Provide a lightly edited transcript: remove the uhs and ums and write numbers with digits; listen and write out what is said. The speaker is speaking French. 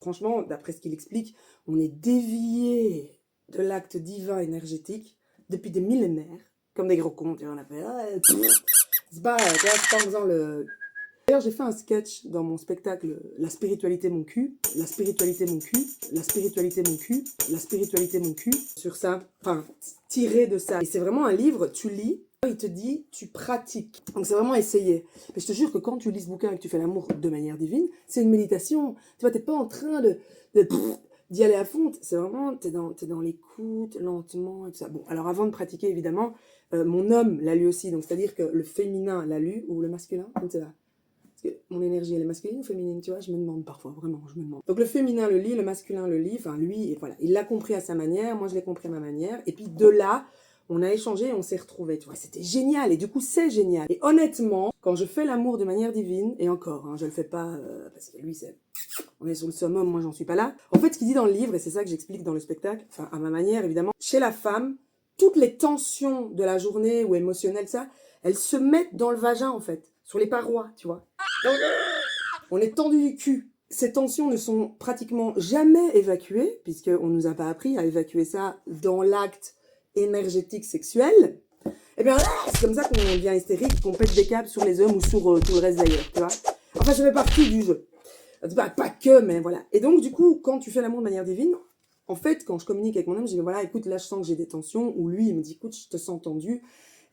Franchement, d'après ce qu'il explique, on est dévié de l'acte divin énergétique depuis des millénaires, comme des gros cons, tu vois, on a fait... c'est pas, tu vois, c'est pas en faisant le... D'ailleurs, j'ai fait un sketch dans mon spectacle La spiritualité mon cul, la spiritualité mon cul, la spiritualité mon cul, la spiritualité mon cul, sur ça, enfin, tiré de ça. Et c'est vraiment un livre, tu lis, il te dit, tu pratiques. Donc c'est vraiment essayer. Mais je te jure que quand tu lis ce bouquin et que tu fais l'amour de manière divine, c'est une méditation. Tu vois, t'es pas en train d'y aller à fond. C'est vraiment, t'es dans l'écoute, lentement, et tout ça. Bon, alors avant de pratiquer, évidemment, mon homme l'a lu aussi. Donc c'est-à-dire que le féminin l'a lu, ou le masculin, je ne sais pas. Parce que mon énergie, elle est masculine ou féminine, tu vois, je me demande parfois, vraiment, je me demande. Donc le féminin le lit, le masculin le lit, enfin lui, et voilà, il l'a compris à sa manière, moi je l'ai compris à ma manière, et puis de là, on a échangé et on s'est retrouvés, tu vois, c'était génial, et du coup c'est génial. Et honnêtement, quand je fais l'amour de manière divine, et encore, hein, je le fais pas, parce que lui, on est sur le summum, moi j'en suis pas là. En fait, ce qu'il dit dans le livre, et c'est ça que j'explique dans le spectacle, enfin à ma manière évidemment, chez la femme, toutes les tensions de la journée ou émotionnelles, ça, elles se mettent dans le vagin en fait, sur les parois, tu vois. On est tendu du cul. Ces tensions ne sont pratiquement jamais évacuées, puisqu'on ne nous a pas appris à évacuer ça dans l'acte énergétique sexuel. Eh bien, c'est comme ça qu'on devient hystérique, qu'on pète des câbles sur les hommes ou sur tout le reste d'ailleurs, tu vois. Enfin, ça fait partie du jeu. Pas que, mais voilà. Et donc, du coup, quand tu fais l'amour de manière divine, en fait, quand je communique avec mon homme, je dis, voilà, écoute, là, je sens que j'ai des tensions, ou lui, il me dit, écoute, je te sens tendu,